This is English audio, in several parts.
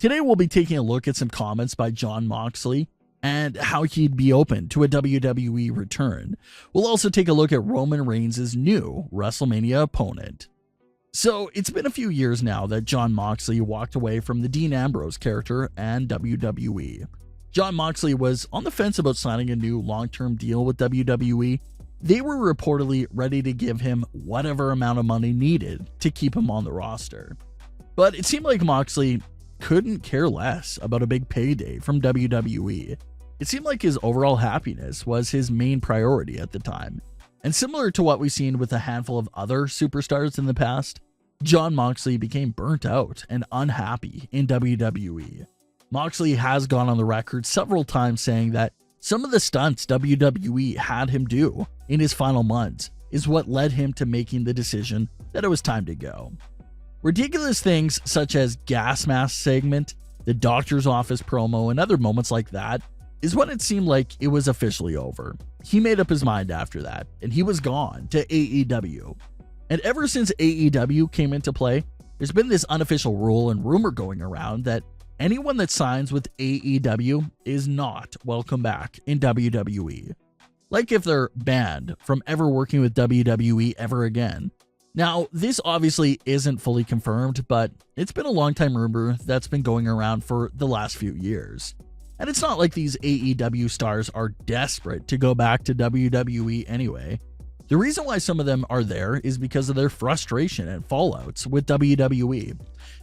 Today we'll be taking a look at some comments by Jon Moxley and how he'd be open to a WWE return. We'll also take a look at Roman Reigns' new WrestleMania opponent. So it's been a few years now that Jon Moxley walked away from the Dean Ambrose character and WWE. Jon Moxley was on the fence about signing a new long-term deal with WWE. They were reportedly ready to give him whatever amount of money needed to keep him on the roster. But it seemed like Moxley couldn't care less about a big payday from WWE. It seemed like his overall happiness was his main priority at the time. And similar to what we've seen with a handful of other superstars in the past, Jon Moxley became burnt out and unhappy in WWE. Moxley has gone on the record several times saying that some of the stunts WWE had him do in his final months is what led him to making the decision that it was time to go. Ridiculous things such as gas mask segment, the doctor's office promo, and other moments like that is when it seemed like it was officially over. He made up his mind after that, and he was gone to AEW. And ever since AEW came into play, there's been this unofficial rule and rumor going around that anyone that signs with AEW is not welcome back in WWE. Like if they're banned from ever working with WWE ever again. Now, this obviously isn't fully confirmed, but it's been a long time rumor that's been going around for the last few years. And it's not like these AEW stars are desperate to go back to WWE anyway. The reason why some of them are there is because of their frustration and fallouts with WWE.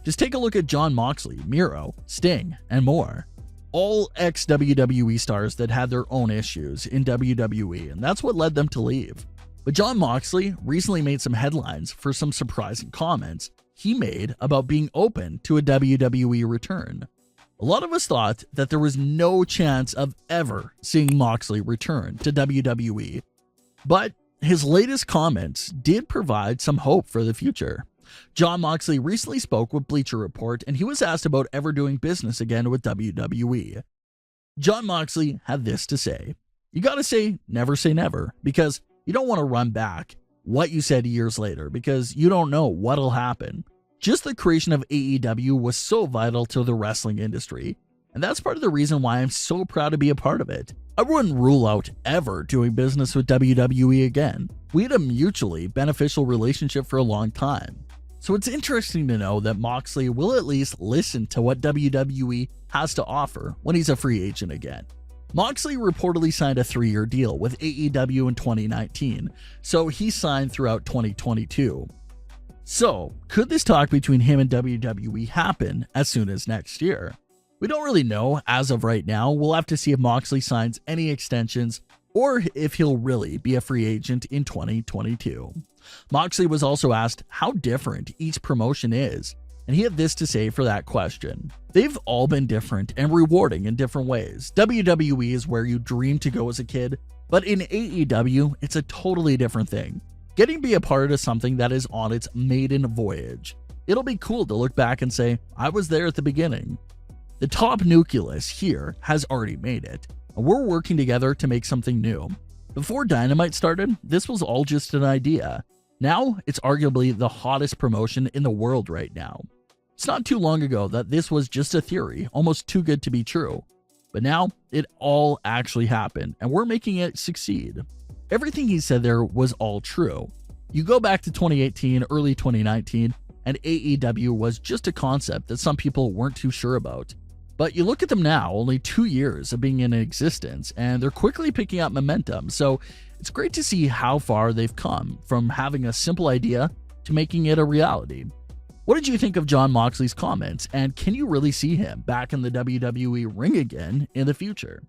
Just take a look at Jon Moxley, Miro, Sting, and more. All ex-WWE stars that had their own issues in WWE, and that's what led them to leave. But Jon Moxley recently made some headlines for some surprising comments he made about being open to a WWE return. A lot of us thought that there was no chance of ever seeing Moxley return to WWE, but his latest comments did provide some hope for the future. Jon Moxley recently spoke with Bleacher Report, and he was asked about ever doing business again with WWE. Jon Moxley had this to say: "You gotta say never, because you don't want to run back what you said years later, because you don't know what'll happen. Just the creation of AEW was so vital to the wrestling industry, and that's part of the reason why I'm so proud to be a part of it. I wouldn't rule out ever doing business with WWE again. We had a mutually beneficial relationship for a long time." So it's interesting to know that Moxley will at least listen to what WWE has to offer when he's a free agent again. Moxley reportedly signed a 3-year deal with AEW in 2019, so he signed throughout 2022. So, could this talk between him and WWE happen as soon as next year? We don't really know as of right now. We'll have to see if Moxley signs any extensions or if he'll really be a free agent in 2022. Moxley was also asked how different each promotion is, and he had this to say for that question: "They've all been different and rewarding in different ways. WWE is where you dream to go as a kid, but in AEW, it's a totally different thing. Getting to be a part of something that is on its maiden voyage. It'll be cool to look back and say, I was there at the beginning. The top nucleus here has already made it, and we're working together to make something new. Before Dynamite started, this was all just an idea. Now, it's arguably the hottest promotion in the world right now. It's not too long ago that this was just a theory, almost too good to be true. But now, it all actually happened, and we're making it succeed." Everything he said there was all true. You go back to 2018, early 2019, and AEW was just a concept that some people weren't too sure about. But you look at them now, only 2 years of being in existence, and they're quickly picking up momentum, so it's great to see how far they've come from having a simple idea to making it a reality. What did you think of Jon Moxley's comments, and can you really see him back in the WWE ring again in the future?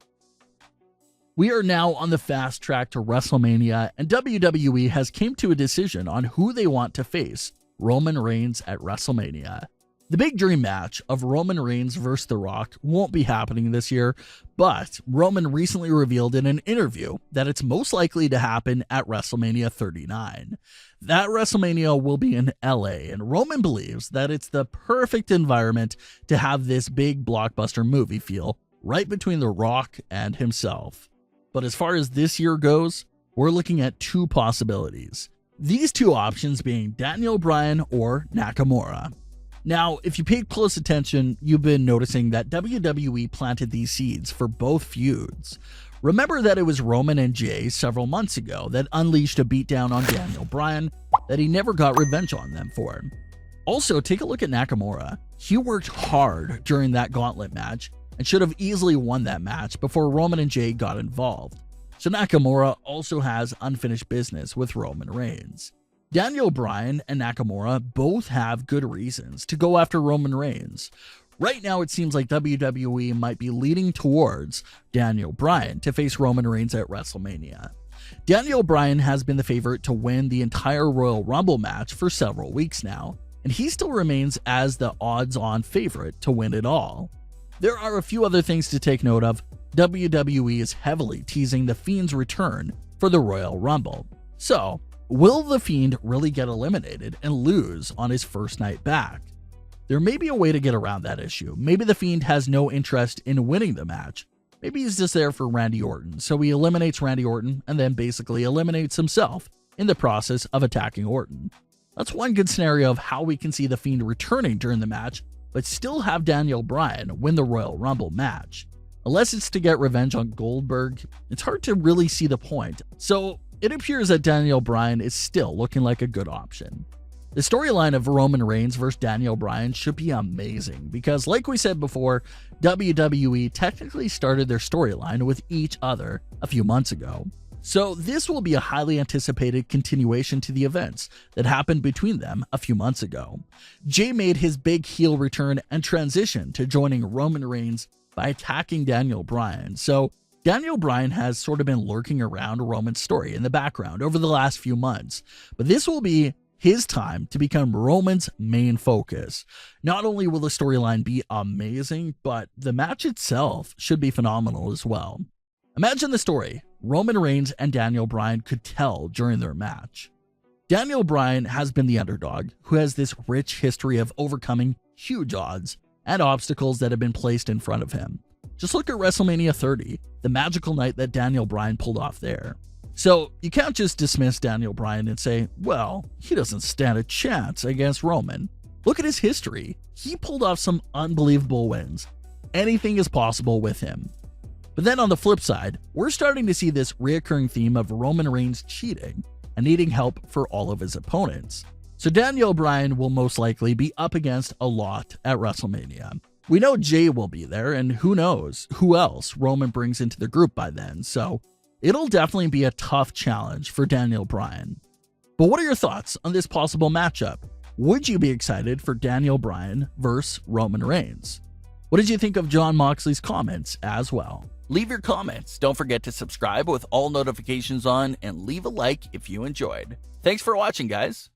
We are now on the fast track to WrestleMania, and WWE has came to a decision on who they want to face Roman Reigns at WrestleMania. The big dream match of Roman Reigns vs. The Rock won't be happening this year, but Roman recently revealed in an interview that it's most likely to happen at WrestleMania 39. That WrestleMania will be in LA, and Roman believes that it's the perfect environment to have this big blockbuster movie feel right between The Rock and himself. But as far as this year goes, we're looking at 2 possibilities. These 2 options being Daniel Bryan or Nakamura. Now, if you paid close attention, you've been noticing that WWE planted these seeds for both feuds. Remember that it was Roman and Jay several months ago that unleashed a beatdown on Daniel Bryan that he never got revenge on them for. Also, take a look at Nakamura. He worked hard during that gauntlet match and should have easily won that match before Roman and Jay got involved. So Nakamura also has unfinished business with Roman Reigns. Daniel Bryan and Nakamura both have good reasons to go after Roman Reigns. Right now, it seems like WWE might be leaning towards Daniel Bryan to face Roman Reigns at WrestleMania. Daniel Bryan has been the favorite to win the entire Royal Rumble match for several weeks now, and he still remains as the odds-on favorite to win it all. There are a few other things to take note of. WWE is heavily teasing The Fiend's return for the Royal Rumble. So, will The Fiend really get eliminated and lose on his first night back? There may be a way to get around that issue. Maybe The Fiend has no interest in winning the match. Maybe he's just there for Randy Orton, so he eliminates Randy Orton and then basically eliminates himself in the process of attacking Orton. That's one good scenario of how we can see The Fiend returning during the match, but still have Daniel Bryan win the Royal Rumble match. Unless it's to get revenge on Goldberg, it's hard to really see the point. So it appears that Daniel Bryan is still looking like a good option. The storyline of Roman Reigns versus Daniel Bryan should be amazing because, like we said before, WWE technically started their storyline with each other a few months ago. So this will be a highly anticipated continuation to the events that happened between them a few months ago. Jay made his big heel return and transition to joining Roman Reigns by attacking Daniel Bryan. So Daniel Bryan has sort of been lurking around Roman's story in the background over the last few months, but this will be his time to become Roman's main focus. Not only will the storyline be amazing, but the match itself should be phenomenal as well. Imagine the story Roman Reigns and Daniel Bryan could tell during their match. Daniel Bryan has been the underdog, who has this rich history of overcoming huge odds and obstacles that have been placed in front of him. Just look at WrestleMania 30, the magical night that Daniel Bryan pulled off there. So you can't just dismiss Daniel Bryan and say, well, he doesn't stand a chance against Roman. Look at his history. He pulled off some unbelievable wins. Anything is possible with him. But then on the flip side, we're starting to see this reoccurring theme of Roman Reigns cheating and needing help for all of his opponents. So Daniel Bryan will most likely be up against a lot at WrestleMania. We know Jay will be there, and who knows who else Roman brings into the group by then, so it'll definitely be a tough challenge for Daniel Bryan. But what are your thoughts on this possible matchup? Would you be excited for Daniel Bryan versus Roman Reigns? What did you think of Jon Moxley's comments as well? Leave your comments. Don't forget to subscribe with all notifications on and leave a like if you enjoyed. Thanks for watching, guys.